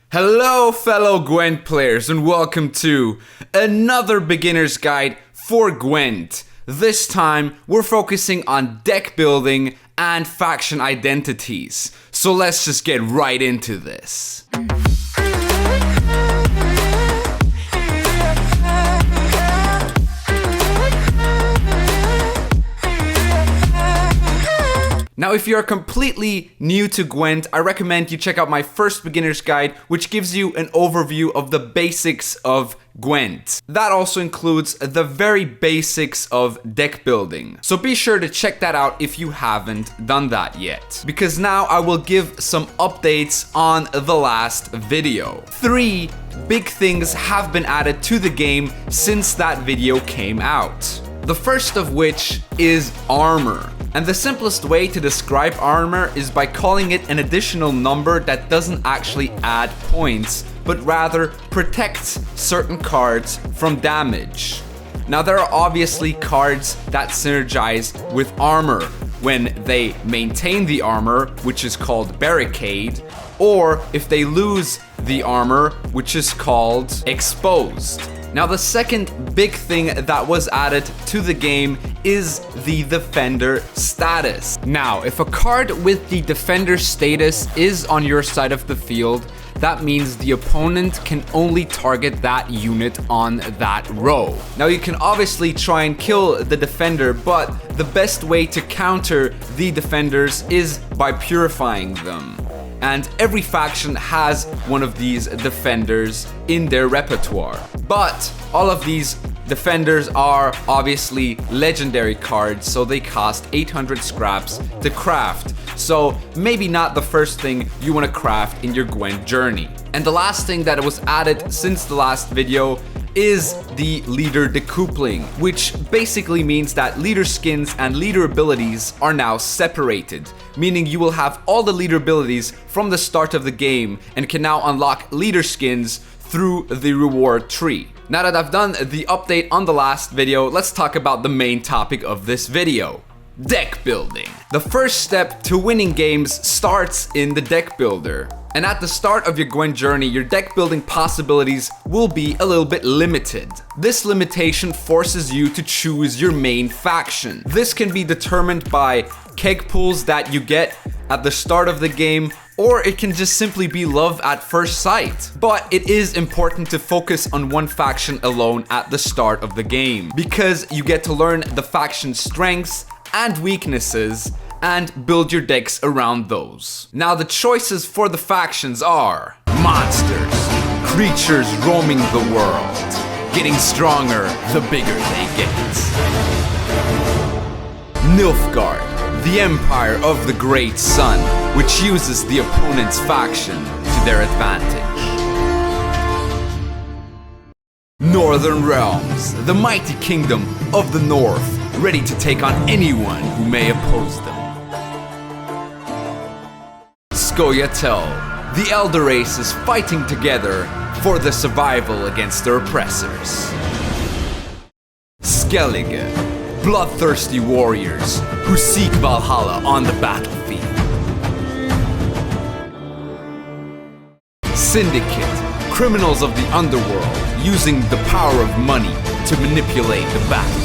Hello fellow Gwent players and welcome to another beginner's guide for Gwent. This time we're focusing on deck building and faction identities. So let's just get right into this. Now, if you're completely new to Gwent, I recommend you check out my first beginner's guide, which gives you an overview of the basics of Gwent. That also includes the very basics of deck building. So be sure to check that out if you haven't done that yet. Because now I will give some updates on the last video. 3 big things have been added to the game since that video came out. The first of which is armor. And the simplest way to describe armor is by calling it an additional number that doesn't actually add points, but rather protects certain cards from damage. Now there are obviously cards that synergize with armor when they maintain the armor, which is called barricade, or if they lose the armor, which is called exposed. Now the second big thing that was added to the game is the defender status. Now, if a card with the defender status is on your side of the field, that means the opponent can only target that unit on that row. Now you can obviously try and kill the defender, but the best way to counter the defenders is by purifying them. And every faction has one of these defenders in their repertoire. But all of these defenders are obviously legendary cards, so they cost 800 scraps to craft. So maybe not the first thing you want to craft in your Gwent journey. And the last thing that was added since the last video is the leader decoupling, which basically means that leader skins and leader abilities are now separated, meaning you will have all the leader abilities from the start of the game and can now unlock leader skins through the reward tree. Now that I've done the update on the last video, let's talk about the main topic of this video. Deck building. The first step to winning games starts in the deck builder. And at the start of your Gwent journey, your deck building possibilities will be a little bit limited. This limitation forces you to choose your main faction. This can be determined by keg pools that you get at the start of the game, or it can just simply be love at first sight. But it is important to focus on one faction alone at the start of the game, because you get to learn the faction's strengths and weaknesses and build your decks around those. Now the choices for the factions are monsters, creatures roaming the world, getting stronger the bigger they get. Nilfgaard, the Empire of the Great Sun, which uses the opponent's faction to their advantage. Northern Realms, the mighty kingdom of the North, ready to take on anyone who may oppose them. Scoia'tael, the elder races fighting together for the survival against their oppressors. Skellige, bloodthirsty warriors who seek Valhalla on the battlefield. Syndicate, criminals of the underworld using the power of money to manipulate the battlefield.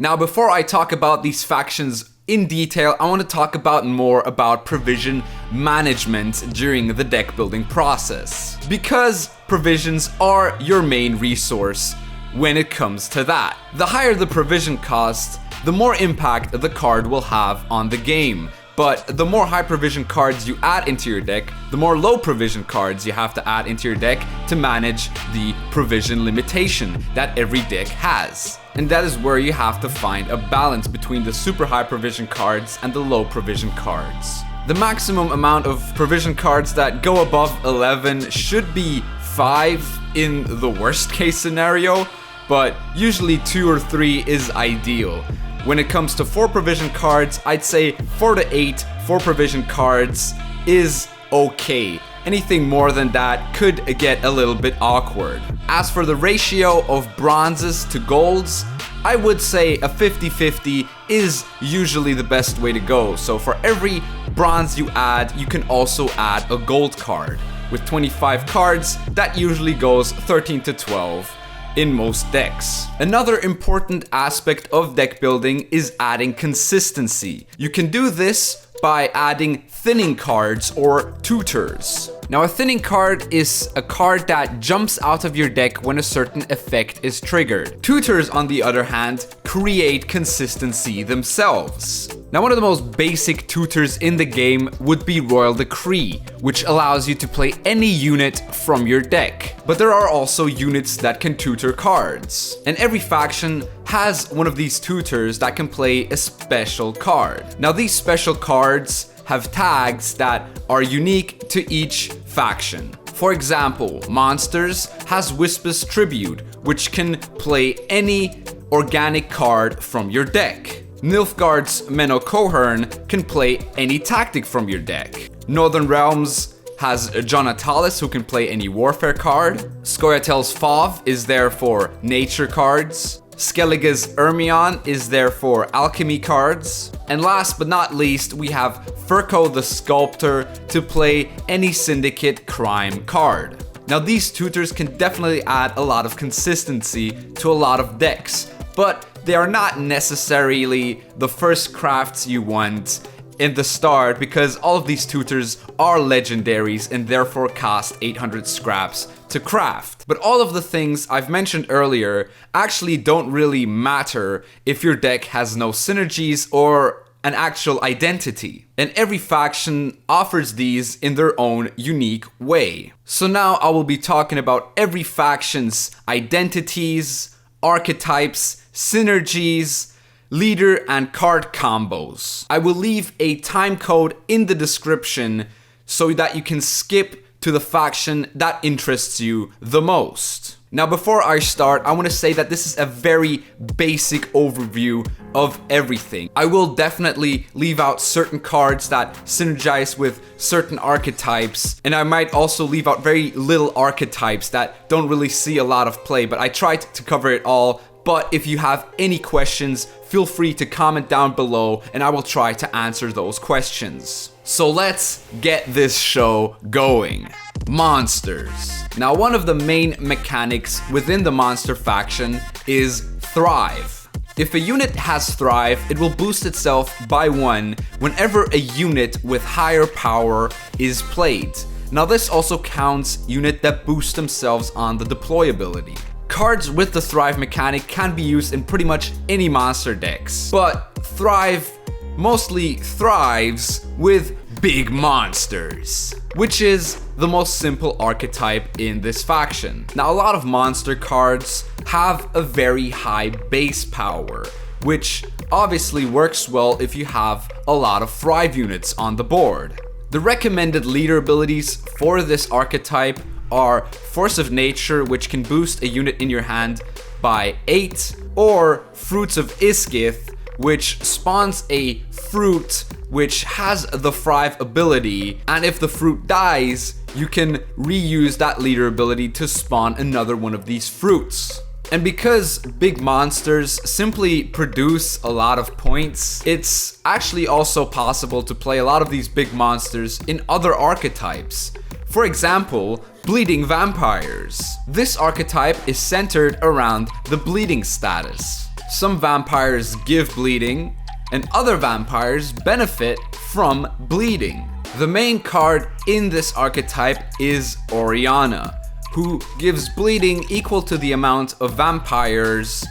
Now, before I talk about these factions in detail, I want to talk more about provision management during the deck building process. Because provisions are your main resource when it comes to that. The higher the provision cost, the more impact the card will have on the game. But the more high provision cards you add into your deck, the more low provision cards you have to add into your deck to manage the provision limitation that every deck has. And that is where you have to find a balance between the super high provision cards and the low provision cards. The maximum amount of provision cards that go above 11 should be 5 in the worst case scenario, but usually 2 or 3 is ideal. When it comes to 4 provision cards, I'd say 4 to 8 4 provision cards is okay. Anything more than that could get a little bit awkward. As for the ratio of bronzes to golds, I would say a 50-50 is usually the best way to go. So for every bronze you add, you can also add a gold card. With 25 cards, that usually goes 13 to 12 in most decks. Another important aspect of deck building is adding consistency. You can do this by adding thinning cards or tutors. Now, a thinning card is a card that jumps out of your deck when a certain effect is triggered. Tutors, on the other hand, create consistency themselves. Now, one of the most basic tutors in the game would be Royal Decree, which allows you to play any unit from your deck. But there are also units that can tutor cards. And every faction has one of these tutors that can play a special card. Now, these special cards have tags that are unique to each faction. For example, Monsters has Wispa's Tribute, which can play any organic card from your deck. Nilfgaard's Menno Cohern can play any tactic from your deck. Northern Realms has Jonatalis, who can play any warfare card. Scoia'tael's Fov is there for nature cards. Skellige's Ermion is there for alchemy cards. And last but not least, we have Furko the Sculptor to play any Syndicate crime card. Now, these tutors can definitely add a lot of consistency to a lot of decks, but they are not necessarily the first crafts you want in the start, because all of these tutors are legendaries and therefore cost 800 scraps to craft. But all of the things I've mentioned earlier actually don't really matter if your deck has no synergies or an actual identity. And every faction offers these in their own unique way. So now I will be talking about every faction's identities, archetypes, synergies, leader and card combos. I will leave a time code in the description so that you can skip to the faction that interests you the most. Now, before I start, I want to say that this is a very basic overview of everything. I will definitely leave out certain cards that synergize with certain archetypes, and I might also leave out very little archetypes that don't really see a lot of play, but I tried to cover it all. But if you have any questions, feel free to comment down below and I will try to answer those questions. So let's get this show going. Monsters. Now, one of the main mechanics within the monster faction is Thrive. If a unit has Thrive, it will boost itself by 1 whenever a unit with higher power is played. Now, this also counts units that boost themselves on the deploy ability. Cards with the Thrive mechanic can be used in pretty much any monster decks, but Thrive mostly thrives with big monsters, which is the most simple archetype in this faction. Now, a lot of monster cards have a very high base power, which obviously works well if you have a lot of Thrive units on the board. The recommended leader abilities for this archetype are Force of Nature, which can boost a unit in your hand by 8, or Fruits of Iskith, which spawns a fruit which has the Thrive ability, and if the fruit dies, you can reuse that leader ability to spawn another one of these fruits. And because big monsters simply produce a lot of points, it's actually also possible to play a lot of these big monsters in other archetypes. For example, Bleeding Vampires. This archetype is centered around the bleeding status. Some vampires give bleeding, and other vampires benefit from bleeding. The main card in this archetype is Oriana, who gives bleeding equal to the amount of vampires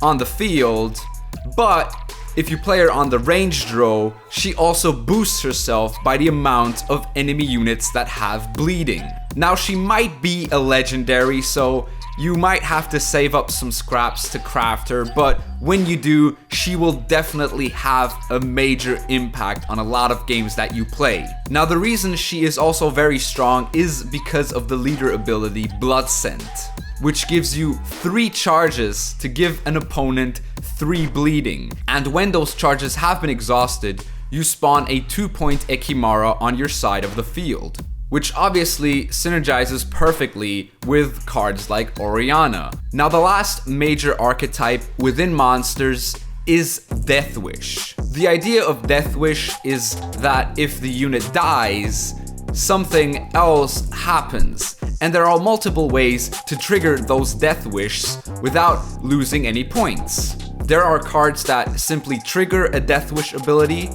on the field, but if you play her on the ranged row, she also boosts herself by the amount of enemy units that have bleeding. Now, she might be a legendary, so you might have to save up some scraps to craft her, but when you do, she will definitely have a major impact on a lot of games that you play. Now, the reason she is also very strong is because of the leader ability Blood Scent, which gives you 3 charges to give an opponent 3 bleeding. And when those charges have been exhausted, you spawn a 2-point Ekimara on your side of the field, which obviously synergizes perfectly with cards like Oriana. Now, the last major archetype within monsters is Death Wish. The idea of Death Wish is that if the unit dies, something else happens, and there are multiple ways to trigger those Death Wishes without losing any points. There are cards that simply trigger a Death Wish ability,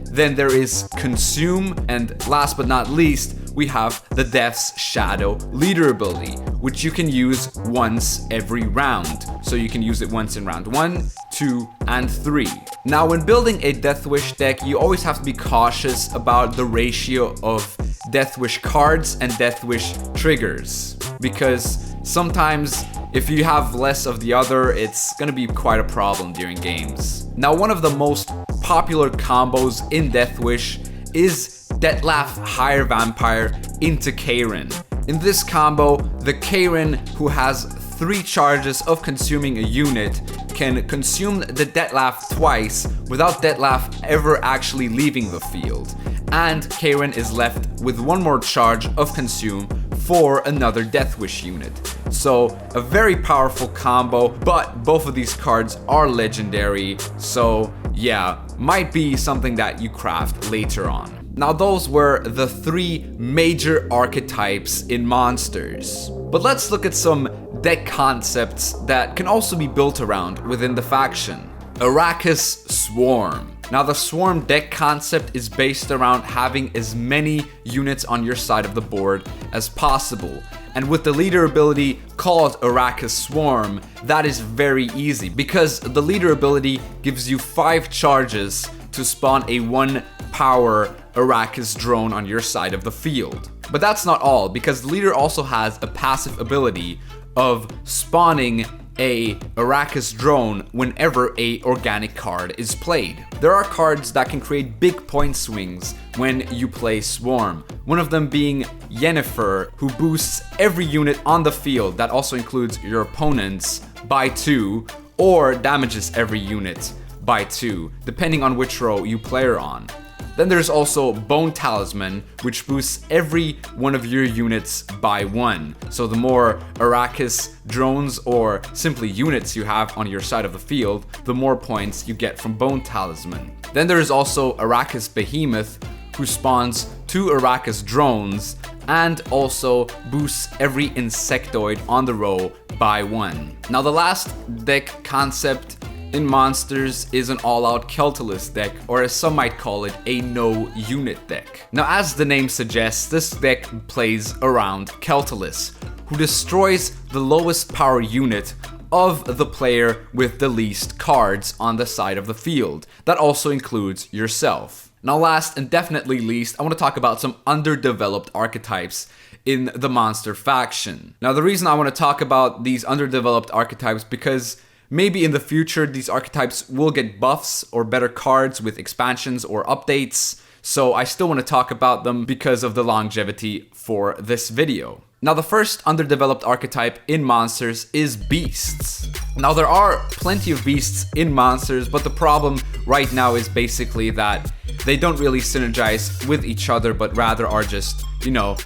then there is Consume, and last but not least, we have the Death's Shadow leader ability, which you can use once every round. So you can use it once in round 1, 2, and 3. Now, when building a Death Wish deck, you always have to be cautious about the ratio of Death Wish cards and Death Wish triggers, because sometimes if you have less of the other, it's gonna be quite a problem during games. Now, one of the most popular combos in Death Wish is Dettlaff Higher Vampire into Karen. In this combo, the Karen, who has 3 charges of consuming a unit, can consume the Dettlaff twice without Dettlaff ever actually leaving the field. And Karen is left with 1 more charge of consume for another Death Wish unit. So a very powerful combo, but both of these cards are legendary, so yeah, might be something that you craft later on. Now, those were the 3 major archetypes in Monsters. But let's look at some deck concepts that can also be built around within the faction. Arrakis Swarm. Now, the Swarm deck concept is based around having as many units on your side of the board as possible. And with the leader ability called Arrakis Swarm, that is very easy because the leader ability gives you 5 charges to spawn a 1 power Arrakis drone on your side of the field. But that's not all, because the leader also has a passive ability of spawning a Arrakis drone whenever a organic card is played. There are cards that can create big point swings when you play Swarm. One of them being Yennefer, who boosts every unit on the field, that also includes your opponents, by 2, or damages every unit by 2, depending on which row you play her on. Then there's also Bone Talisman, which boosts every one of your units by 1. So the more Arrakis drones or simply units you have on your side of the field, the more points you get from Bone Talisman. Then there is also Arrakis Behemoth, who spawns 2 Arrakis drones and also boosts every insectoid on the row by 1. Now, the last deck concept in Monsters is an all-out Keltalist deck, or as some might call it, a no-unit deck. Now, as the name suggests, this deck plays around Keltalist, who destroys the lowest power unit of the player with the least cards on the side of the field. That also includes yourself. Now, last and definitely least, I want to talk about some underdeveloped archetypes in the Monster faction. Now, the reason I want to talk about these underdeveloped archetypes because maybe in the future, these archetypes will get buffs or better cards with expansions or updates, so I still want to talk about them because of the longevity for this video. Now, the first underdeveloped archetype in Monsters is Beasts. Now, there are plenty of Beasts in Monsters, but the problem right now is basically that they don't really synergize with each other, but rather are just,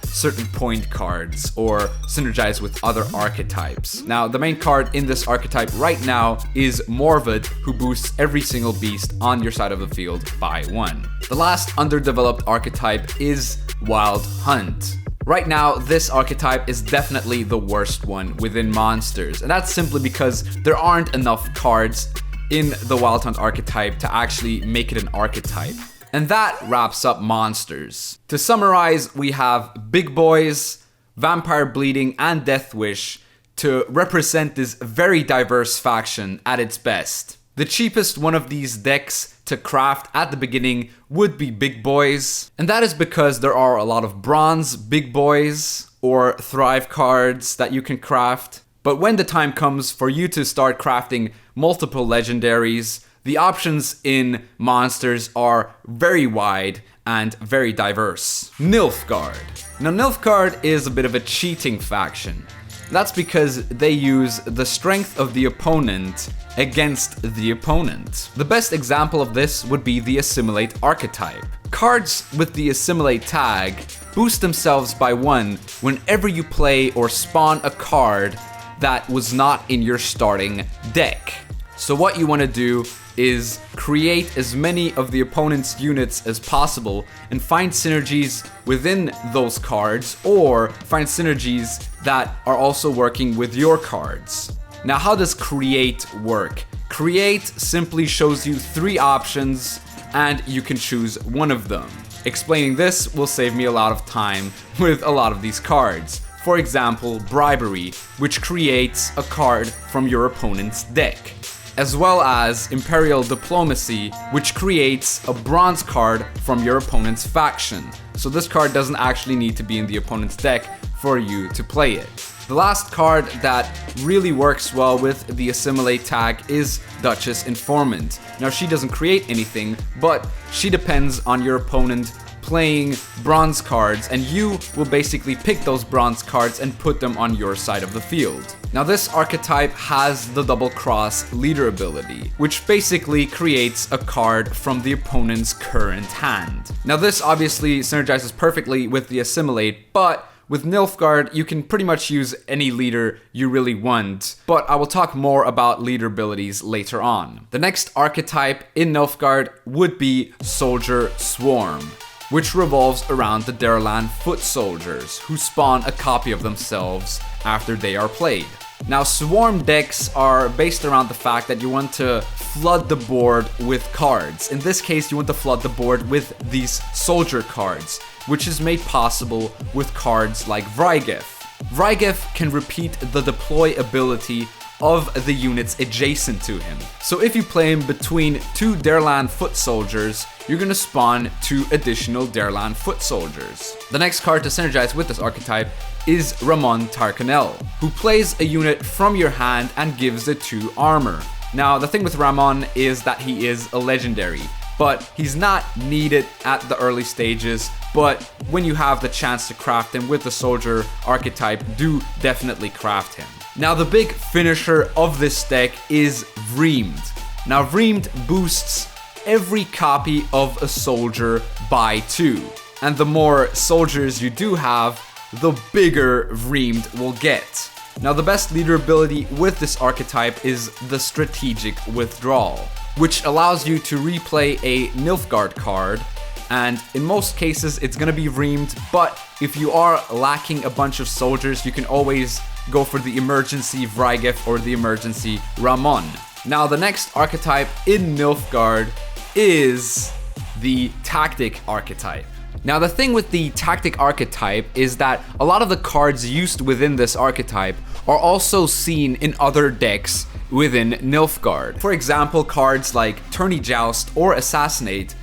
certain point cards or synergize with other archetypes. Now, the main card in this archetype right now is Morvad, who boosts every single beast on your side of the field by 1. The last underdeveloped archetype is Wild Hunt. Right now, this archetype is definitely the worst one within Monsters, and that's simply because there aren't enough cards in the Wild Hunt archetype to actually make it an archetype. And that wraps up Monsters. To summarize, we have Big Boys, Vampire Bleeding, and Death Wish to represent this very diverse faction at its best. The cheapest one of these decks to craft at the beginning would be Big Boys, and that is because there are a lot of bronze Big Boys or Thrive cards that you can craft. But when the time comes for you to start crafting multiple legendaries, the options in Monsters are very wide and very diverse. Nilfgaard. Now, Nilfgaard is a bit of a cheating faction. That's because they use the strength of the opponent against the opponent. The best example of this would be the Assimilate archetype. Cards with the Assimilate tag boost themselves by 1 whenever you play or spawn a card that was not in your starting deck. So what you want to do is create as many of the opponent's units as possible and find synergies within those cards, or find synergies that are also working with your cards. Now, how does create work? Create simply shows you 3 options and you can choose one of them. Explaining this will save me a lot of time with a lot of these cards. For example, Bribery, which creates a card from your opponent's deck, as well as Imperial Diplomacy, which creates a bronze card from your opponent's faction. So this card doesn't actually need to be in the opponent's deck for you to play it. The last card that really works well with the Assimilate tag is Duchess Informant. Now, she doesn't create anything, but she depends on your opponent playing bronze cards, and you will basically pick those bronze cards and put them on your side of the field. Now, this archetype has the Double Cross leader ability, which basically creates a card from the opponent's current hand. Now, this obviously synergizes perfectly with the Assimilate, but with Nilfgaard, you can pretty much use any leader you really want, but I will talk more about leader abilities later on. The next archetype in Nilfgaard would be Soldier Swarm, which revolves around the Darlan Foot Soldiers, who spawn a copy of themselves after they are played. Now, Swarm decks are based around the fact that you want to flood the board with cards. In this case, you want to flood the board with these soldier cards, which is made possible with cards like Vrygeth. Vrygeth can repeat the deploy ability of the units adjacent to him. So if you play him between 2 Darlan Foot Soldiers, you're gonna spawn 2 additional Darlan Foot Soldiers. The next card to synergize with this archetype is Ramon Tarkanel, who plays a unit from your hand and gives it 2 armor. Now, the thing with Ramon is that he is a legendary, but he's not needed at the early stages, but when you have the chance to craft him with the soldier archetype, do definitely craft him. Now, the big finisher of this deck is Vreemed. Now, Vreemed boosts every copy of a soldier by 2, and the more soldiers you do have, the bigger Vreemed will get. Now, the best leader ability with this archetype is the Strategic Withdrawal, which allows you to replay a Nilfgaard card, and in most cases it's gonna be Vreemed, but if you are lacking a bunch of soldiers, you can always go for the emergency Vrygeth or the emergency Ramon. Now, the next archetype in Nilfgaard is the Tactic archetype. Now, the thing with the Tactic archetype is that a lot of the cards used within this archetype are also seen in other decks within Nilfgaard. For example, cards like Tourney Joust or Assassinate,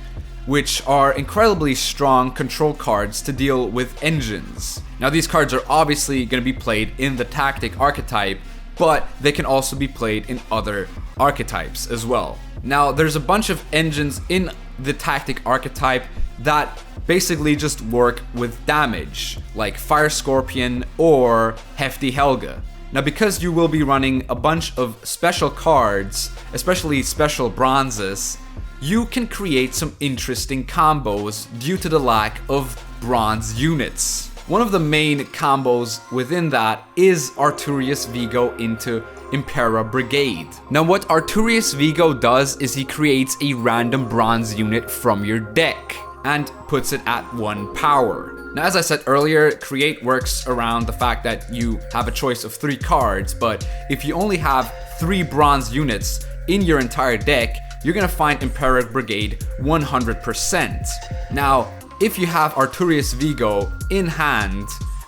which are incredibly strong control cards to deal with engines. Now, these cards are obviously going to be played in the Tactic archetype, but they can also be played in other archetypes as well. Now, there's a bunch of engines in the Tactic archetype that basically just work with damage, like Fire Scorpion or Hefty Helga. Now, because you will be running a bunch of special cards, especially special bronzes, you can create some interesting combos due to the lack of bronze units. One of the main combos within that is Arturius Vigo into Impera Brigade. Now, what Arturius Vigo does is he creates a random bronze unit from your deck and puts it at 1 power. Now, as I said earlier, create works around the fact that you have a choice of 3 cards, but if you only have 3 bronze units in your entire deck, you're gonna find Impera Brigade 100%. Now, if you have Arturius Vigo in hand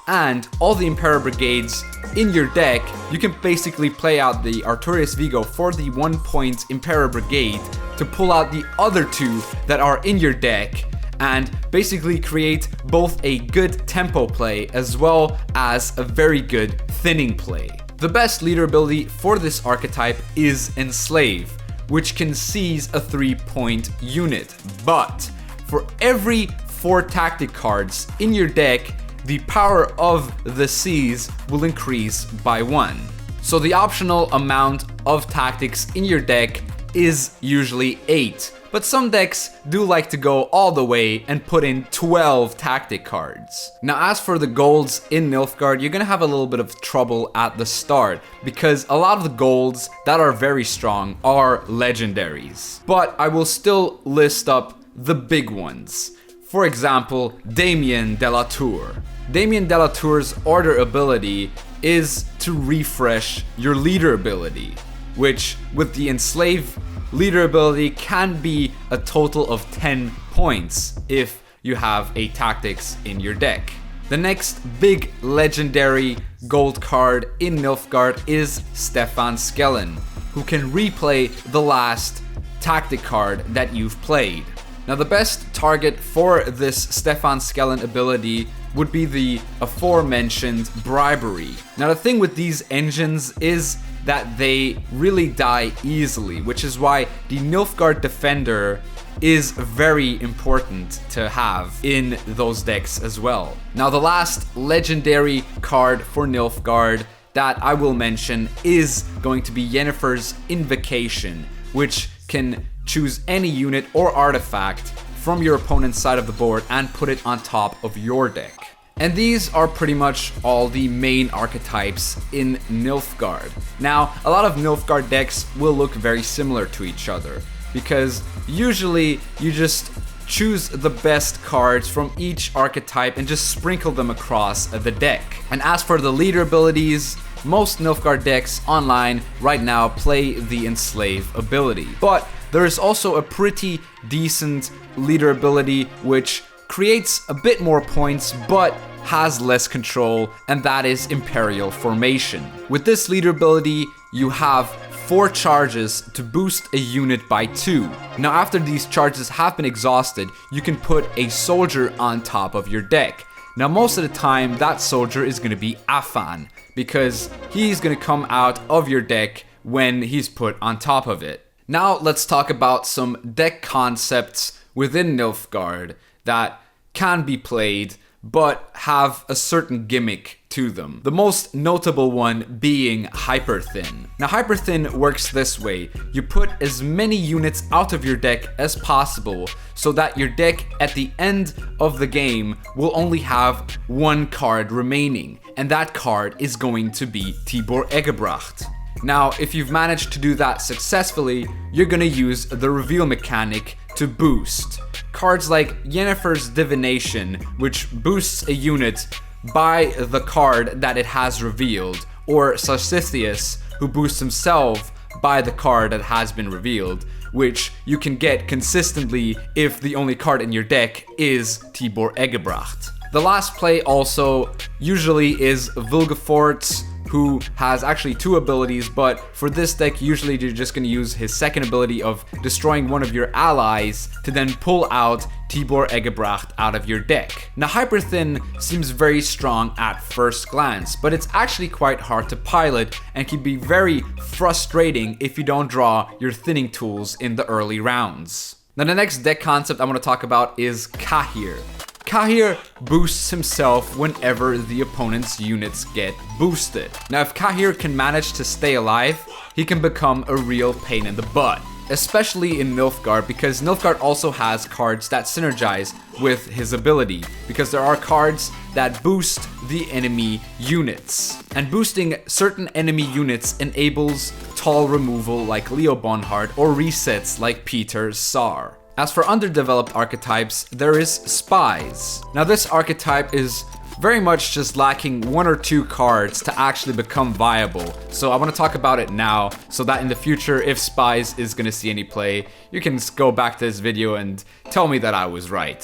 and all the Impera Brigades in your deck, you can basically play out the Arturius Vigo for the 1-point Impera Brigade to pull out the other 2 that are in your deck and basically create both a good tempo play as well as a very good thinning play. The best leader ability for this archetype is Enslave, which can seize a 3-point unit, but for every 4 tactic cards in your deck, the power of the seize will increase by 1. So the optional amount of tactics in your deck is usually 8, But some decks do like to go all the way and put in 12 tactic cards. Now as for the golds in Nilfgaard, you're gonna have a little bit of trouble at the start because a lot of the golds that are very strong are legendaries. But I will still list up the big ones. For example, Damien de la Tour. Damien de la Tour's order ability is to refresh your leader ability, which with the Enslave leader ability can be a total of 10 points if you have a tactics in your deck. The next big legendary gold card in Nilfgaard is Scoia'tael, who can replay the last tactic card that you've played. Now the best target for this Scoia'tael ability would be the aforementioned bribery. Now the thing with these engines is that they really die easily, which is why the Nilfgaard Defender is very important to have in those decks as well. Now the last legendary card for Nilfgaard that I will mention is going to be Yennefer's Invocation, which can choose any unit or artifact from your opponent's side of the board and put it on top of your deck. And these are pretty much all the main archetypes in Nilfgaard. Now, a lot of Nilfgaard decks will look very similar to each other, because usually you just choose the best cards from each archetype and just sprinkle them across the deck. And as for the leader abilities, most Nilfgaard decks online right now play the Enslave ability. But there is also a pretty decent leader ability which creates a bit more points but has less control, and that is Imperial Formation. With this leader ability, you have 4 charges to boost a unit by 2. Now after these charges have been exhausted, you can put a soldier on top of your deck. Now most of the time that soldier is going to be Afan, because he's going to come out of your deck when he's put on top of it. Now let's talk about some deck concepts within Nilfgaard that can be played but have a certain gimmick to them. The most notable one being Hyperthin. Now Hyperthin works this way. You put as many units out of your deck as possible so that your deck at the end of the game will only have 1 card remaining, and that card is going to be Tibor Egebracht. Now if you've managed to do that successfully, you're gonna use the reveal mechanic to boost. Cards like Yennefer's Divination, which boosts a unit by the card that it has revealed, or Sarcithius, who boosts himself by the card that has been revealed, which you can get consistently if the only card in your deck is Tibor Egebracht. The last play also usually is Vilgefortz, who has actually 2 abilities, but for this deck usually you're just going to use his second ability of destroying one of your allies to then pull out Tibor Egebracht out of your deck. Now Hyperthin seems very strong at first glance, but it's actually quite hard to pilot and can be very frustrating if you don't draw your thinning tools in the early rounds. Now the next deck concept I want to talk about is Cahir. Cahir boosts himself whenever the opponent's units get boosted. Now if Cahir can manage to stay alive, he can become a real pain in the butt. Especially in Nilfgaard, because Nilfgaard also has cards that synergize with his ability, because there are cards that boost the enemy units. And boosting certain enemy units enables tall removal like Leo Bonhard or resets like Peter Sar. As for underdeveloped archetypes, there is Spies. Now this archetype is very much just lacking 1 or 2 cards to actually become viable. So I want to talk about it now so that in the future, if Spies is going to see any play, you can go back to this video and tell me that I was right.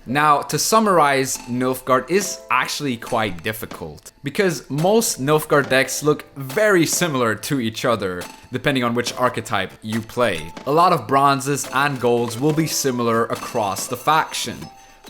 Now, to summarize, Nilfgaard is actually quite difficult, because most Nilfgaard decks look very similar to each other, depending on which archetype you play. A lot of bronzes and golds will be similar across the faction,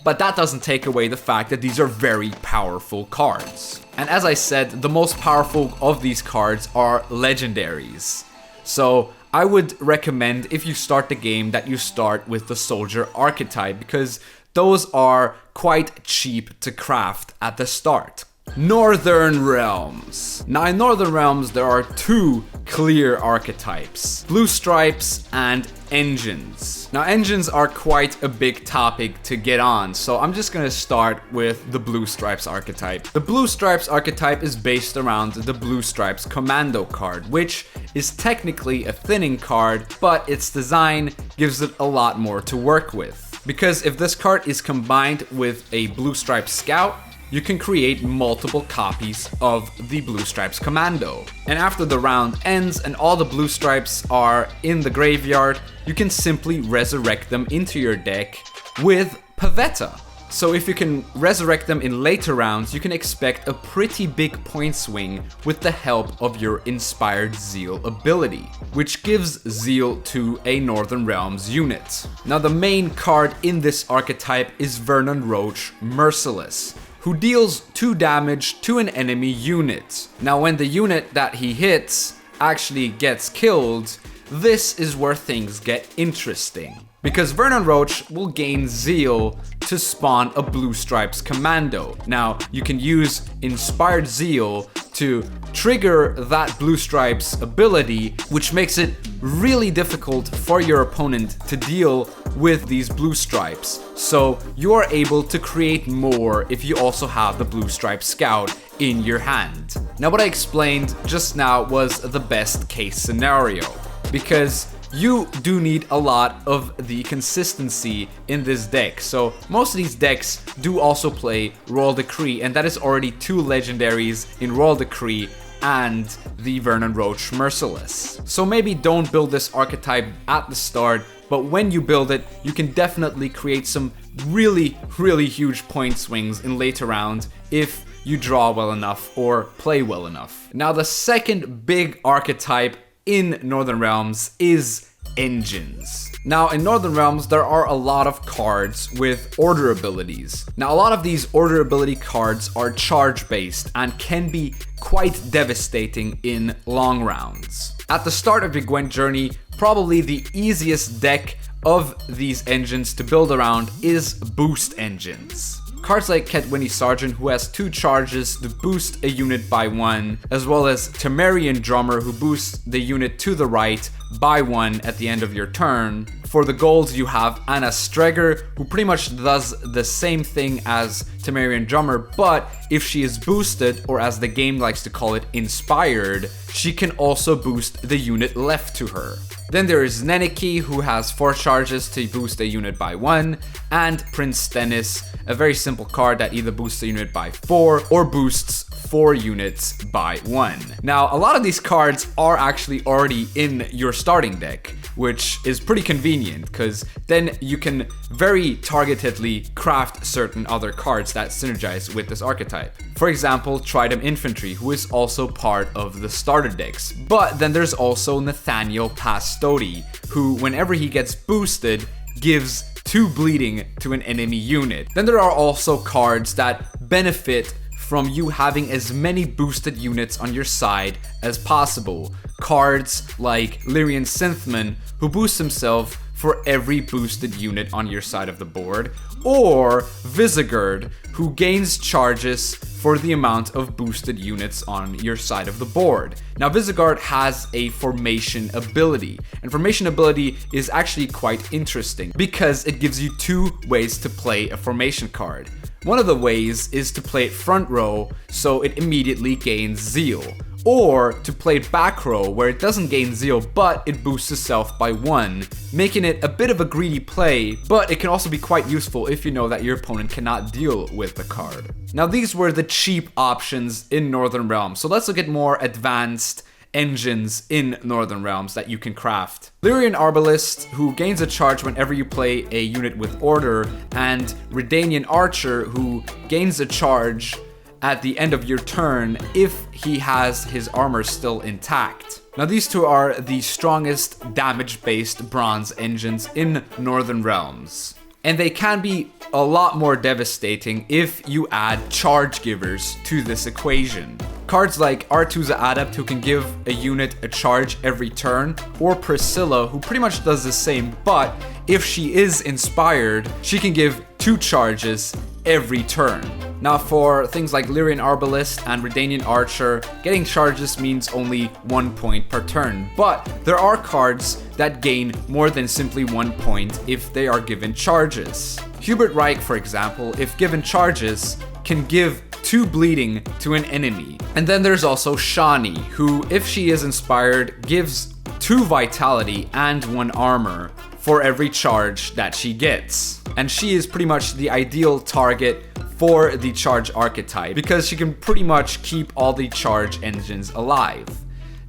but that doesn't take away the fact that these are very powerful cards. And as I said, the most powerful of these cards are legendaries. So I would recommend, if you start the game, that you start with the soldier archetype, because those are quite cheap to craft at the start. Northern Realms. Now in Northern Realms there are two clear archetypes, blue stripes and engines. Now engines are quite a big topic to get on, so I'm just gonna start with the blue stripes archetype. The blue stripes archetype is based around the blue stripes commando card, which is technically a thinning card, but its design gives it a lot more to work with. Because if this card is combined with a blue stripes scout, you can create multiple copies of the Blue Stripes Commando. And after the round ends and all the blue stripes are in the graveyard, you can simply resurrect them into your deck with Pavetta. So if you can resurrect them in later rounds, you can expect a pretty big point swing with the help of your Inspired Zeal ability, which gives Zeal to a Northern Realms unit. Now the main card in this archetype is Vernon Roach Merciless, who deals 2 damage to an enemy unit. Now when the unit that he hits actually gets killed, this is where things get interesting. Because Vernon Roach will gain Zeal to spawn a Blue Stripes Commando. Now you can use Inspired Zeal to trigger that Blue Stripes ability, which makes it really difficult for your opponent to deal with these blue stripes. So you are able to create more if you also have the Blue Stripe Scout in your hand. Now what I explained just now was the best case scenario, because you do need a lot of the consistency in this deck. So most of these decks do also play Royal Decree, and that is already 2 legendaries in Royal Decree and the Vernon Roach Merciless. So maybe don't build this archetype at the start, but when you build it, you can definitely create some really huge point swings in later rounds if you draw well enough or play well enough. Now the second big archetype in Northern Realms is engines. Now in Northern Realms there are a lot of cards with order abilities. Now a lot of these order ability cards are charge based and can be quite devastating in long rounds. At the start of your Gwent journey, probably the easiest deck of these engines to build around is boost engines. Cards like Ketwini Sergeant, who has 2 charges to boost a unit by 1, as well as Temerian Drummer, who boosts the unit to the right by 1 at the end of your turn. For the golds, you have Anna Streger, who pretty much does the same thing as Temerian Drummer, but if she is boosted, or as the game likes to call it, inspired, she can also boost the unit left to her. Then there is Neneki, who has 4 charges to boost a unit by 1, and Prince Stennis, a very simple card that either boosts a unit by 4 or boosts 4 units by 1. Now, a lot of these cards are actually already in your starting deck, which is pretty convenient because then you can very targetedly craft certain other cards that synergize with this archetype. For example, Tridem Infantry, who is also part of the starter decks. But then there's also Nathaniel Pastodi, who whenever he gets boosted, gives 2 bleeding to an enemy unit. Then there are also cards that benefit from you having as many boosted units on your side as possible. Cards like Lyrian Synthman, who boosts himself for every boosted unit on your side of the board, or Visigourd, who gains charges for the amount of boosted units on your side of the board. Now Visigourd has a formation ability, and formation ability is actually quite interesting because it gives you 2 ways to play a formation card. One of the ways is to play it front row, so it immediately gains Zeal, or to play it back row where it doesn't gain Zeal but it boosts itself by 1, making it a bit of a greedy play, but it can also be quite useful if you know that your opponent cannot deal with the card. Now these were the cheap options in Northern Realms, so let's look at more advanced engines in Northern Realms that you can craft. Lyrian Arbalist, who gains a charge whenever you play a unit with order, and Redanian Archer, who gains a charge at the end of your turn if he has his armor still intact. Now these 2 are the strongest damage-based bronze engines in Northern Realms, and they can be a lot more devastating if you add charge givers to this equation. Cards like Artuza Adept, who can give a unit a charge every turn, or Priscilla, who pretty much does the same, but if she is inspired, she can give 2 charges every turn. Now for things like Lyrian Arbalist and Redanian Archer, getting charges means only 1 point per turn, but there are cards that gain more than simply 1 point if they are given charges. Hubert Reich, for example, if given charges, can give 2 bleeding to an enemy. And then there's also Shani, who, if she is inspired, gives 2 vitality and 1 armor for every charge that she gets. And she is pretty much the ideal target for the charge archetype because she can pretty much keep all the charge engines alive.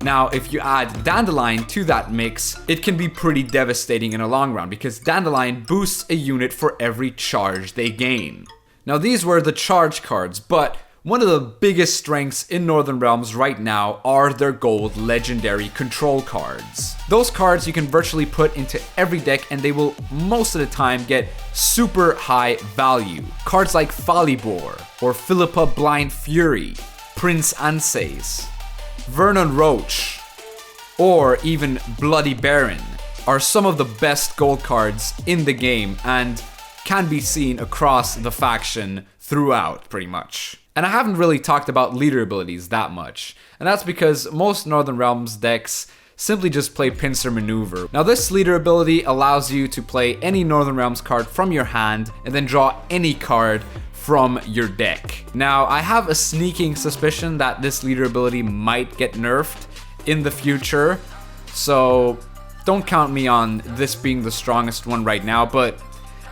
Now, if you add Dandelion to that mix, it can be pretty devastating in a long run because Dandelion boosts a unit for every charge they gain. Now, these were the charge cards, but one of the biggest strengths in Northern Realms right now are their gold legendary control cards. Those cards you can virtually put into every deck and they will most of the time get super high value. Cards like Falibor or Philippa Blind Fury, Prince Anses, Vernon Roach, or even Bloody Baron are some of the best gold cards in the game and can be seen across the faction throughout pretty much. And I haven't really talked about leader abilities that much, and that's because most Northern Realms decks simply just play Pincer Maneuver. Now this leader ability allows you to play any Northern Realms card from your hand and then draw any card from your deck. Now I have a sneaking suspicion that this leader ability might get nerfed in the future, so don't count me on this being the strongest one right now, but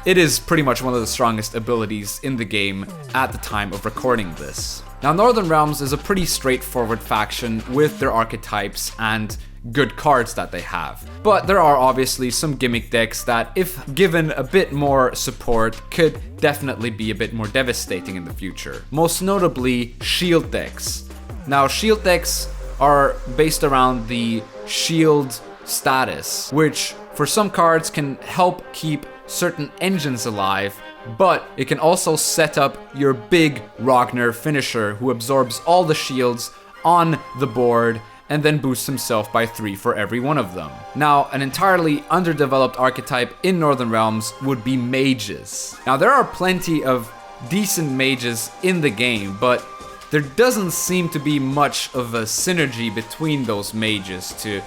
it is pretty much one of the strongest abilities in the game at the time of recording this. Now, Northern Realms is a pretty straightforward faction with their archetypes and good cards that they have. But there are obviously some gimmick decks that, if given a bit more support, could definitely be a bit more devastating in the future. Most notably, shield decks. Now, shield decks are based around the shield status, which for some cards can help keep certain engines alive, but it can also set up your big Ragnar finisher who absorbs all the shields on the board and then boosts himself by 3 for every one of them. Now, an entirely underdeveloped archetype in Northern Realms would be mages. Now, there are plenty of decent mages in the game, but there doesn't seem to be much of a synergy between those mages to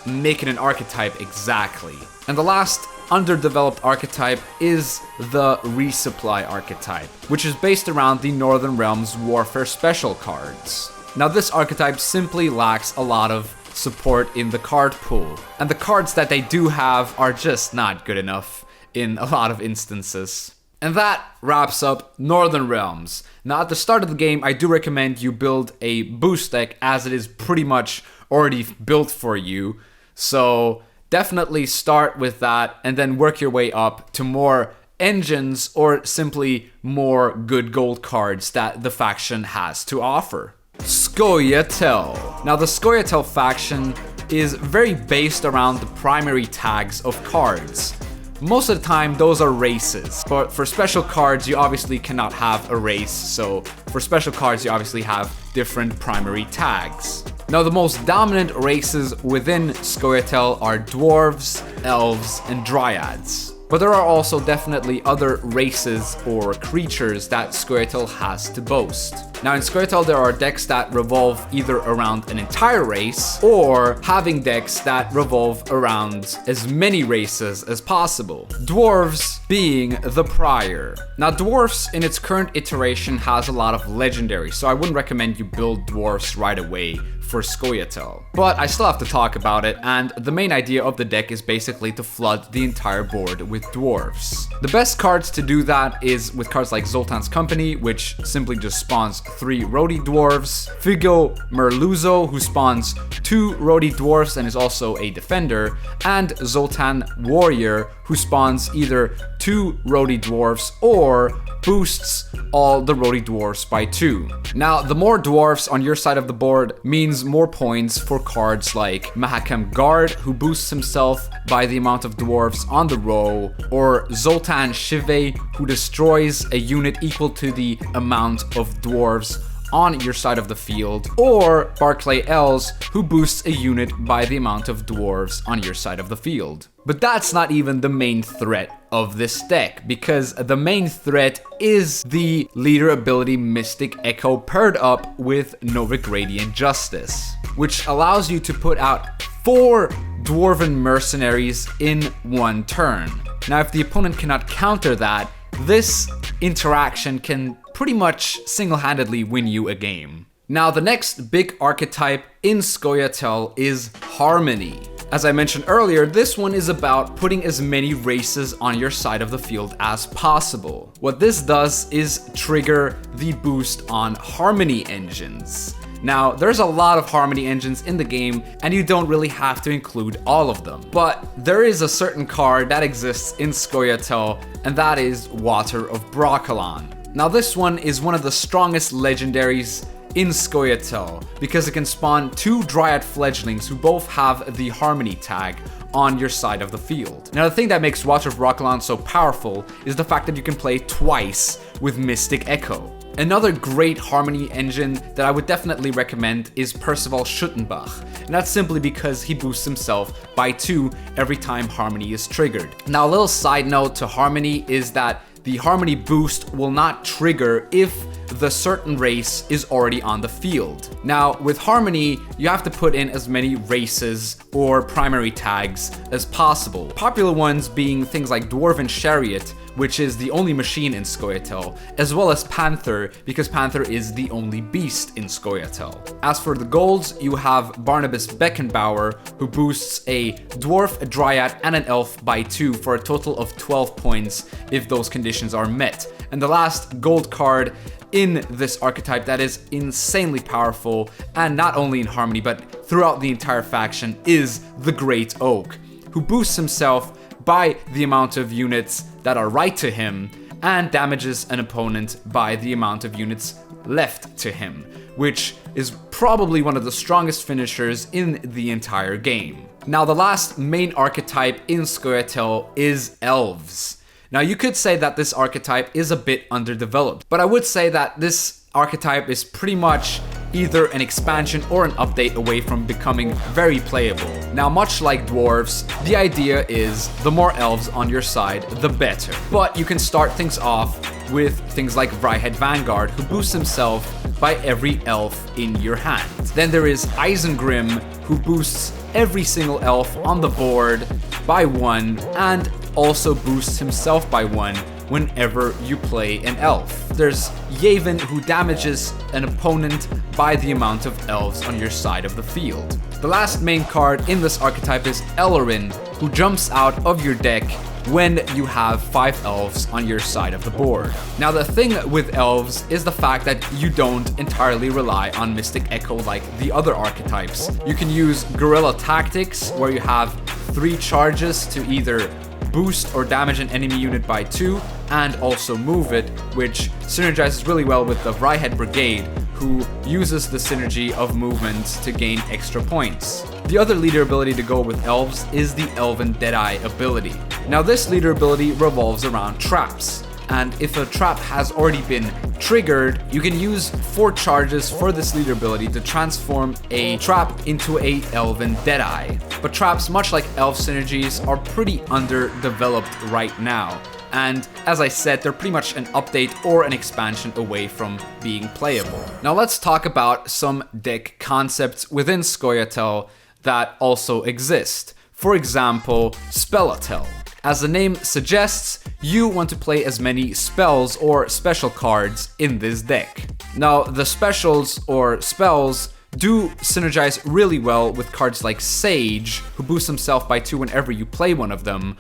make it an archetype exactly. And the last underdeveloped archetype is the resupply archetype, which is based around the Northern Realms Warfare special cards. Now this archetype simply lacks a lot of support in the card pool, and the cards that they do have are just not good enough in a lot of instances. And that wraps up Northern Realms. Now at the start of the game, I do recommend you build a boost deck as it is pretty much already built for you, so definitely start with that and then work your way up to more engines or simply more good gold cards that the faction has to offer. Scoia'tael. Now the Scoia'tael faction is very based around the primary tags of cards. Most of the time those are races, but for special cards you obviously cannot have a race, so for special cards you obviously have different primary tags. Now the most dominant races within Scoia'tael are dwarves, elves, and dryads. But there are also definitely other races or creatures that Scoia'tael has to boast. Now in Scoia'tael there are decks that revolve either around an entire race or having decks that revolve around as many races as possible. Dwarves being the prior. Now dwarves in its current iteration has a lot of legendaries, so I wouldn't recommend you build dwarves right away for Scoia'tael. But I still have to talk about it, and the main idea of the deck is basically to flood the entire board with dwarves. The best cards to do that is with cards like Zoltan's Company, which simply just spawns 3 roadie dwarves, Figo Merluzzo, who spawns 2 roadie dwarves and is also a defender, and Zoltan Warrior, who spawns either 2 roadie dwarves or boosts all the roadie dwarves by 2. Now, the more dwarves on your side of the board means more points for cards like Mahakam Guard, who boosts himself by the amount of dwarves on the row, or Zoltan Shive, who destroys a unit equal to the amount of dwarves on your side of the field, or Barclay Elves, who boosts a unit by the amount of dwarves on your side of the field. But that's not even the main threat of this deck, because the main threat is the leader ability Mystic Echo paired up with Novigradian Justice, which allows you to put out 4 Dwarven Mercenaries in one turn. Now, if the opponent cannot counter that, this interaction can pretty much single-handedly win you a game. Now, the next big archetype in Scoia'tael is Harmony. As I mentioned earlier, this one is about putting as many races on your side of the field as possible. What this does is trigger the boost on Harmony engines. Now, there's a lot of Harmony engines in the game, and you don't really have to include all of them. But there is a certain card that exists in Scoia'tael, and that is Water of Brokilon. Now, this one is one of the strongest legendaries in Scoia'tael, because it can spawn 2 Dryad fledglings who both have the Harmony tag on your side of the field. Now, the thing that makes Water of Brokilon so powerful is the fact that you can play twice with Mystic Echo. Another great Harmony engine that I would definitely recommend is Percival Schuttenbach, and that's simply because he boosts himself by 2 every time Harmony is triggered. Now, a little side note to Harmony is that the Harmony boost will not trigger if the certain race is already on the field. Now, with Harmony, you have to put in as many races or primary tags as possible. Popular ones being things like Dwarven Chariot, which is the only machine in Scoia'tael, as well as Panther, because Panther is the only beast in Scoia'tael. As for the golds, you have Barnabas Beckenbauer, who boosts a dwarf, a dryad, and an elf by 2 for a total of 12 points if those conditions are met. And the last gold card in this archetype that is insanely powerful, and not only in Harmony but throughout the entire faction, is the Great Oak, who boosts himself by the amount of units that are right to him and damages an opponent by the amount of units left to him, which is probably one of the strongest finishers in the entire game. Now, the last main archetype in Scoia'tael is Elves. Now, you could say that this archetype is a bit underdeveloped, but I would say that this archetype is pretty much either an expansion or an update away from becoming very playable. Now, much like dwarves, the idea is the more elves on your side, the better. But you can start things off with things like Vryhead Vanguard, who boosts himself by every elf in your hand. Then there is Isengrim, who boosts every single elf on the board by 1, and also boosts himself by 1 whenever you play an elf. There's Yavin, who damages an opponent by the amount of elves on your side of the field. The last main card in this archetype is Ellerin, who jumps out of your deck when you have 5 elves on your side of the board. Now, the thing with elves is the fact that you don't entirely rely on Mystic Echo like the other archetypes. You can use Guerrilla Tactics, where you have 3 charges to either boost or damage an enemy unit by 2, and also move it, which synergizes really well with the Vryhead Brigade, who uses the synergy of movements to gain extra points. The other leader ability to go with elves is the Elven Deadeye ability. Now, this leader ability revolves around traps, and if a trap has already been triggered, you can use 4 charges for this leader ability to transform a trap into a Elven Deadeye. But traps, much like elf synergies, are pretty underdeveloped right now. And as I said, they're pretty much an update or an expansion away from being playable. Now, let's talk about some deck concepts within Scoia'tael that also exist. For example, Scoia'tael. As the name suggests, you want to play as many spells or special cards in this deck. Now, the specials or spells do synergize really well with cards like Sage, who boosts himself by 2 whenever you play one of them,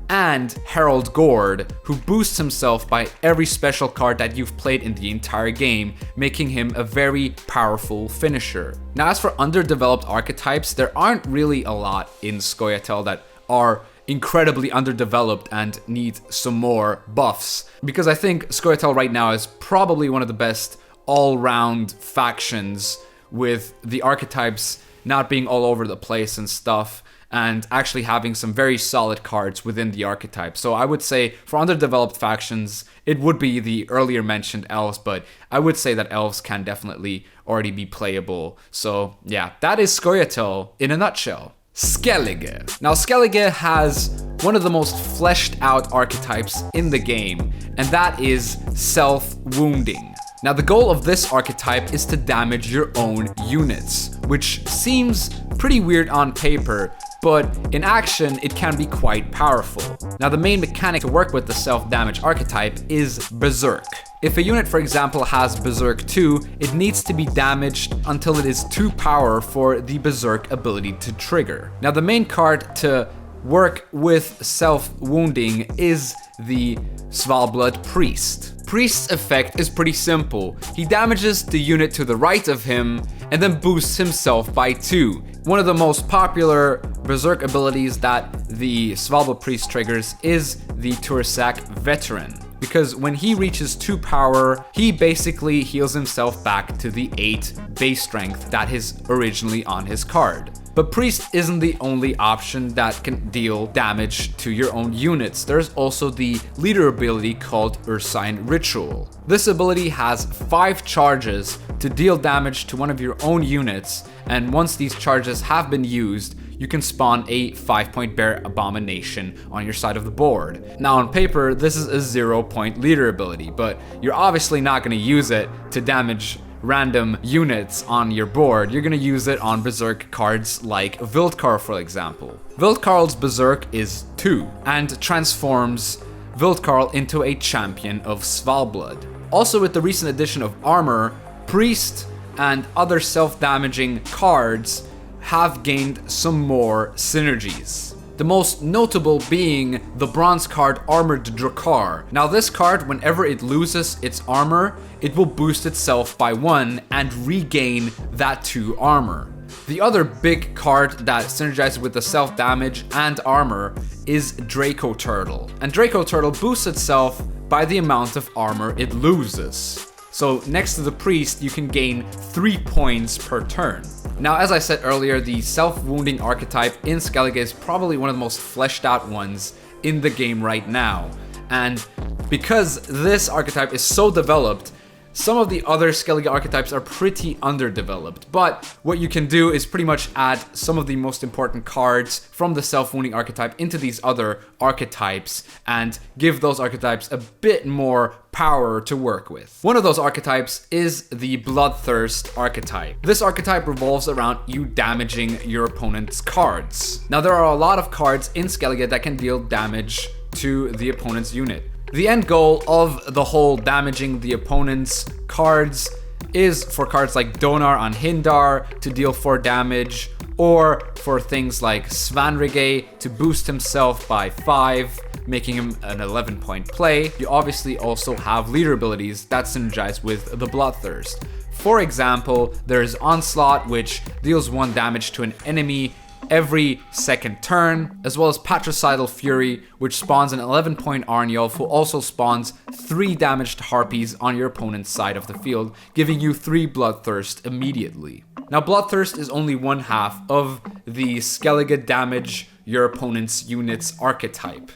and Herald Gord, who boosts himself by every special card that you've played in the entire game, making him a very powerful finisher. Now, as for underdeveloped archetypes, there aren't really a lot in Scoia'tael that are incredibly underdeveloped and need some more buffs, because I think Scoia'tael right now is probably one of the best all-round factions, with the archetypes not being all over the place and stuff, and actually having some very solid cards within the archetype. So I would say for underdeveloped factions, it would be the earlier mentioned elves, but I would say that elves can definitely already be playable. So yeah, that is Scoia'tael in a nutshell. Skellige. Now Skellige has one of the most fleshed out archetypes in the game, and that is self-wounding. Now the goal of this archetype is to damage your own units, which seems pretty weird on paper, but in action it can be quite powerful. Now the main mechanic to work with the self-damage archetype is Berserk. If a unit, for example, has Berserk 2, it needs to be damaged until it is 2 power for the Berserk ability to trigger. Now the main card to work with self-wounding is the Svalbard Priest. Priest's effect is pretty simple. He damages the unit to the right of him and then boosts himself by 2. One of the most popular Berserk abilities that the Svalbard Priest triggers is the Tursak Veteran, because when he reaches 2 power, he basically heals himself back to the 8 base strength that is originally on his card. But Priest isn't the only option that can deal damage to your own units. There's also the leader ability called Ursine Ritual. This ability has 5 charges to deal damage to one of your own units, and once these charges have been used, you can spawn a 5-point Bear Abomination on your side of the board. Now on paper, this is a 0-point leader ability, but you're obviously not going to use it to damage random units on your board. You're gonna use it on Berserk cards like Wildkarl, for example. Wildkarl's Berserk is 2 and transforms Wildkarl into a champion of Svalbard. Also, with the recent addition of armor, Priest and other self-damaging cards have gained some more synergies. The most notable being the bronze card Armored Drakkar. Now this card, whenever it loses its armor, it will boost itself by 1 and regain that 2 armor. The other big card that synergizes with the self-damage and armor is Draco Turtle. And Draco Turtle boosts itself by the amount of armor it loses. So next to the Priest, you can gain 3 points per turn. Now, as I said earlier, the self-wounding archetype in Skellige is probably one of the most fleshed out ones in the game right now. And because this archetype is so developed, some of the other Skellige archetypes are pretty underdeveloped, but what you can do is pretty much add some of the most important cards from the self-wounding archetype into these other archetypes and give those archetypes a bit more power to work with. One of those archetypes is the Bloodthirst archetype. This archetype revolves around you damaging your opponent's cards. Now there are a lot of cards in Skellige that can deal damage to the opponent's unit. The end goal of the whole damaging the opponent's cards is for cards like Donar on Hindar to deal 4 damage, or for things like Svanrige to boost himself by 5, making him an 11-point play. You obviously also have leader abilities that synergize with the Bloodthirst. For example, there's Onslaught, which deals 1 damage to an enemy every second turn, as well as Patricidal Fury, which spawns an 11-point Arnjolf who also spawns 3 damaged Harpies on your opponent's side of the field, giving you 3 Bloodthirst immediately. Now Bloodthirst is only 1/2 of the Skellige damage your opponent's unit's archetype,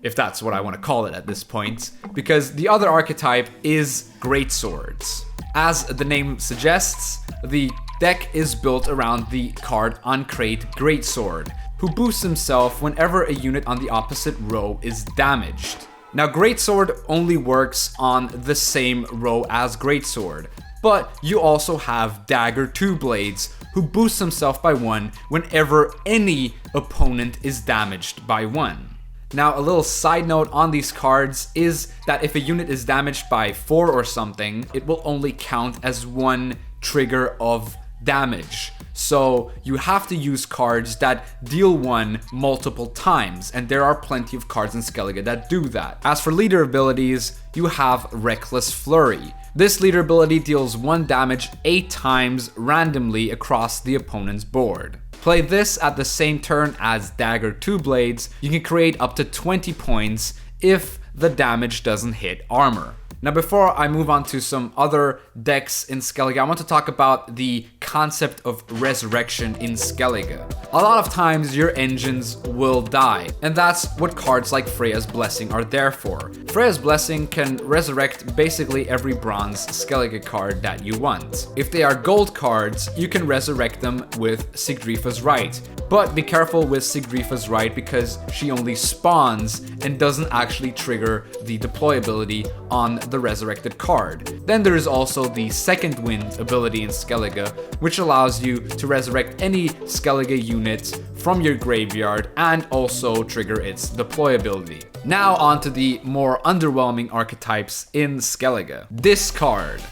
if that's what I want to call it at this point, because the other archetype is Greatswords. As the name suggests, the deck is built around the card Uncrate Greatsword, who boosts himself whenever a unit on the opposite row is damaged. Now Greatsword only works on the same row as Greatsword, but you also have Dagger Two Blades, who boosts himself by 1 whenever any opponent is damaged by 1. Now, a little side note on these cards is that if a unit is damaged by 4 or something, it will only count as 1 trigger of damage. So you have to use cards that deal 1 multiple times, and there are plenty of cards in Skellige that do that. As for leader abilities, you have Reckless Flurry. This leader ability deals 1 damage 8 times randomly across the opponent's board. Play this at the same turn as Dagger Two Blades. You can create up to 20 points if the damage doesn't hit armor. Now before I move on to some other decks in Skellige, I want to talk about the concept of resurrection in Skellige. A lot of times your engines will die, and that's what cards like Freya's Blessing are there for. Freya's Blessing can resurrect basically every bronze Skellige card that you want. If they are gold cards, you can resurrect them with Sigdrifa's Right. But be careful with Sigdrifa's Right because she only spawns and doesn't actually trigger the deployability on the resurrected card. Then there is also the Second Wind ability in Skellige, which allows you to resurrect any Skellige unit from your graveyard and also trigger its deployability. Now onto the more underwhelming archetypes in Skellige. Discard.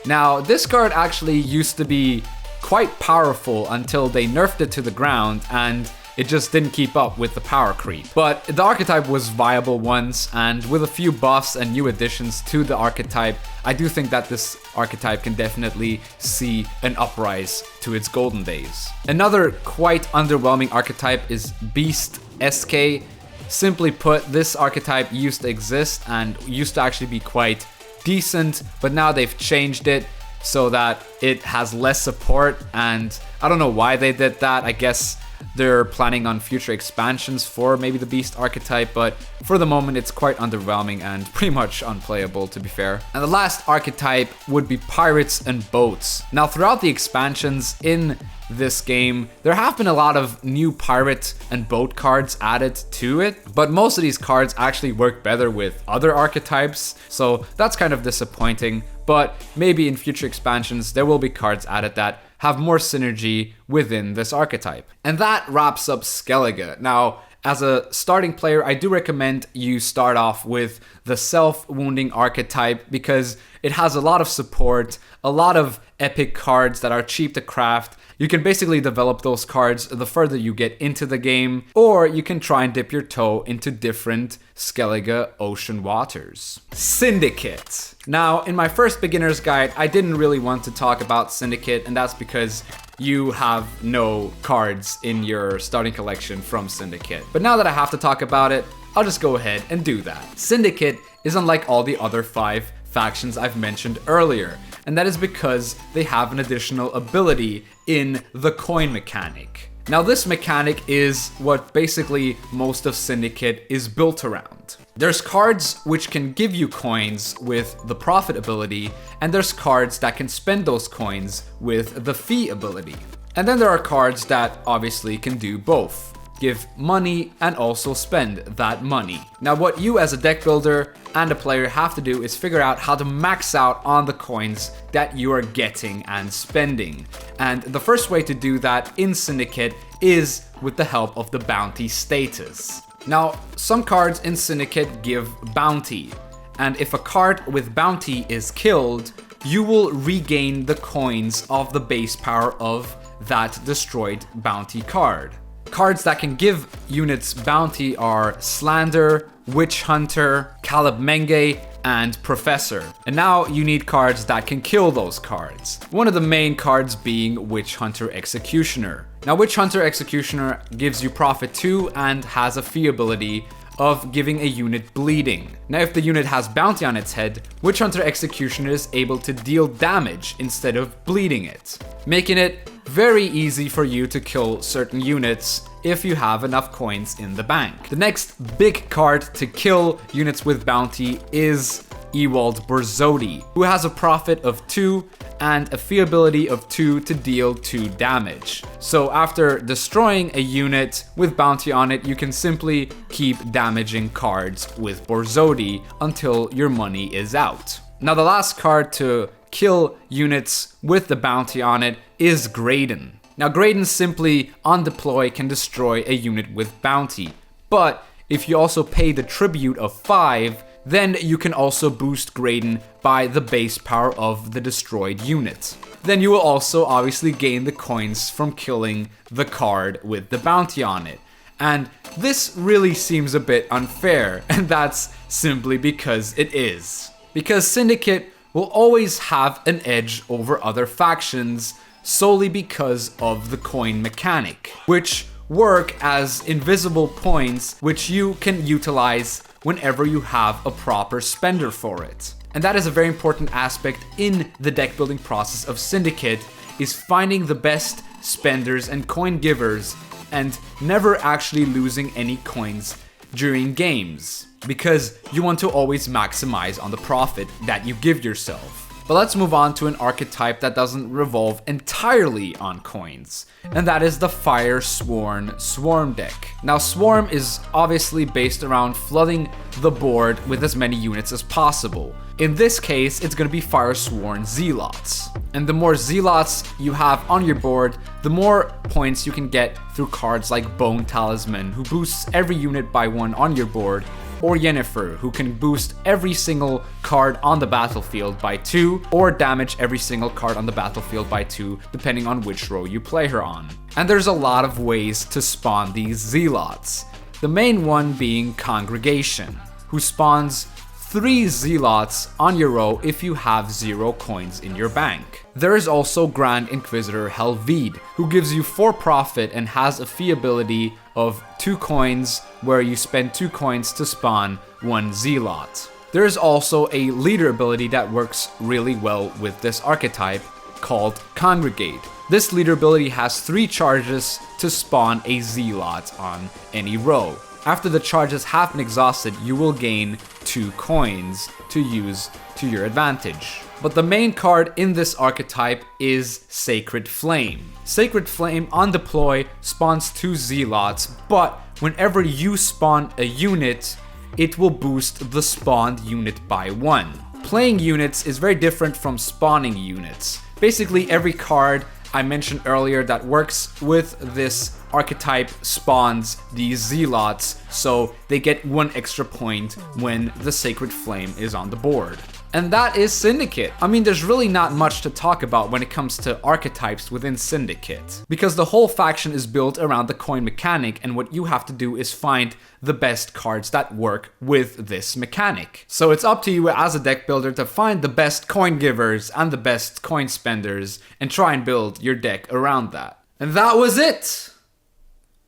Now this card actually used to be quite powerful until they nerfed it to the ground and it just didn't keep up with the power creep. But the archetype was viable once, and with a few buffs and new additions to the archetype, I do think that this archetype can definitely see an uprise to its golden days. Another quite underwhelming archetype is Beast SK. Simply put, this archetype used to exist and used to actually be quite decent, but now they've changed it so that it has less support, and I don't know why they did that. I guess they're planning on future expansions for maybe the Beast archetype, but for the moment it's quite underwhelming and pretty much unplayable, to be fair. And the last archetype would be Pirates and Boats. Now throughout the expansions in this game, there have been a lot of new pirate and boat cards added to it, but most of these cards actually work better with other archetypes, so that's kind of disappointing. But maybe in future expansions there will be cards added that have more synergy within this archetype. And that wraps up Skellige. Now, as a starting player, I do recommend you start off with the self-wounding archetype because it has a lot of support, a lot of epic cards that are cheap to craft. You can basically develop those cards the further you get into the game, or you can try and dip your toe into different Skellige ocean waters. Syndicate. Now, in my first beginner's guide, I didn't really want to talk about Syndicate, and that's because you have no cards in your starting collection from Syndicate. But now that I have to talk about it, I'll just go ahead and do that. Syndicate is unlike all the other 5 factions I've mentioned earlier, and that is because they have an additional ability in the coin mechanic. Now this mechanic is what basically most of Syndicate is built around. There's cards which can give you coins with the profit ability, and there's cards that can spend those coins with the fee ability. And then there are cards that obviously can do both. Give money and also spend that money. Now what you as a deck builder and a player have to do is figure out how to max out on the coins that you are getting and spending. And the first way to do that in Syndicate is with the help of the bounty status. Now some cards in Syndicate give bounty, and if a card with bounty is killed, you will regain the coins of the base power of that destroyed bounty card. Cards that can give units bounty are Slander, Witch Hunter, Caleb Menge, and Professor. And now you need cards that can kill those cards. One of the main cards being Witch Hunter Executioner. Now Witch Hunter Executioner gives you profit 2 and has a fee ability of giving a unit bleeding. Now if the unit has bounty on its head, Witch Hunter Executioner is able to deal damage instead of bleeding it, making it very easy for you to kill certain units if you have enough coins in the bank. The next big card to kill units with bounty is Ewald Borzodi, who has a profit of 2 and a fee ability of 2 to deal 2 damage. So after destroying a unit with bounty on it, you can simply keep damaging cards with Borzodi until your money is out. Now the last card to kill units with the bounty on it is Graydon. Now Graydon simply on deploy can destroy a unit with bounty, but if you also pay the tribute of 5, then you can also boost Graydon by the base power of the destroyed unit. Then you will also obviously gain the coins from killing the card with the bounty on it. And this really seems a bit unfair, and that's simply because it is. Because Syndicate will always have an edge over other factions solely because of the coin mechanic, which work as invisible points which you can utilize whenever you have a proper spender for it. And that is a very important aspect in the deck building process of Syndicate, is finding the best spenders and coin givers and never actually losing any coins during games, because you want to always maximize on the profit that you give yourself. But let's move on to an archetype that doesn't revolve entirely on coins, and that is the Fire Sworn Swarm deck. Now, Swarm is obviously based around flooding the board with as many units as possible. In this case, it's going to be Fire Sworn Zealots. And the more Zealots you have on your board, the more points you can get through cards like Bone Talisman, who boosts every unit by 1 on your board, or Yennefer, who can boost every single card on the battlefield by 2, or damage every single card on the battlefield by 2, depending on which row you play her on. And there's a lot of ways to spawn these Zealots. The main one being Congregation, who spawns 3 Zealots on your row if you have 0 coins in your bank. There is also Grand Inquisitor Helvide, who gives you 4 profit and has a fee ability of 2 coins, where you spend 2 coins to spawn 1 Zealot. There is also a leader ability that works really well with this archetype, called Congregate. This leader ability has 3 charges to spawn a Zealot on any row. After the charges have been exhausted, you will gain 2 coins to use to your advantage. But the main card in this archetype is Sacred Flame. Sacred Flame on deploy spawns 2 Zealots, but whenever you spawn a unit, it will boost the spawned unit by 1. Playing units is very different from spawning units. Basically, every card I mentioned earlier that works with this archetype spawns these Zealots, so they get 1 extra point when the Sacred Flame is on the board. And that is Syndicate. I mean, there's really not much to talk about when it comes to archetypes within Syndicate, because the whole faction is built around the coin mechanic, and what you have to do is find the best cards that work with this mechanic. So it's up to you as a deck builder to find the best coin givers and the best coin spenders and try and build your deck around that. And that was it!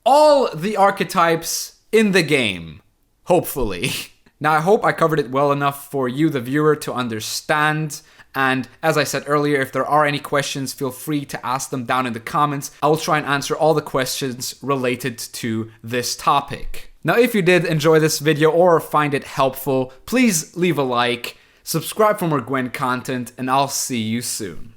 All the archetypes in the game, hopefully. Now, I hope I covered it well enough for you, the viewer, to understand. And as I said earlier, if there are any questions, feel free to ask them down in the comments. I will try and answer all the questions related to this topic. Now, if you did enjoy this video or find it helpful, please leave a like, subscribe for more Gwent content, and I'll see you soon.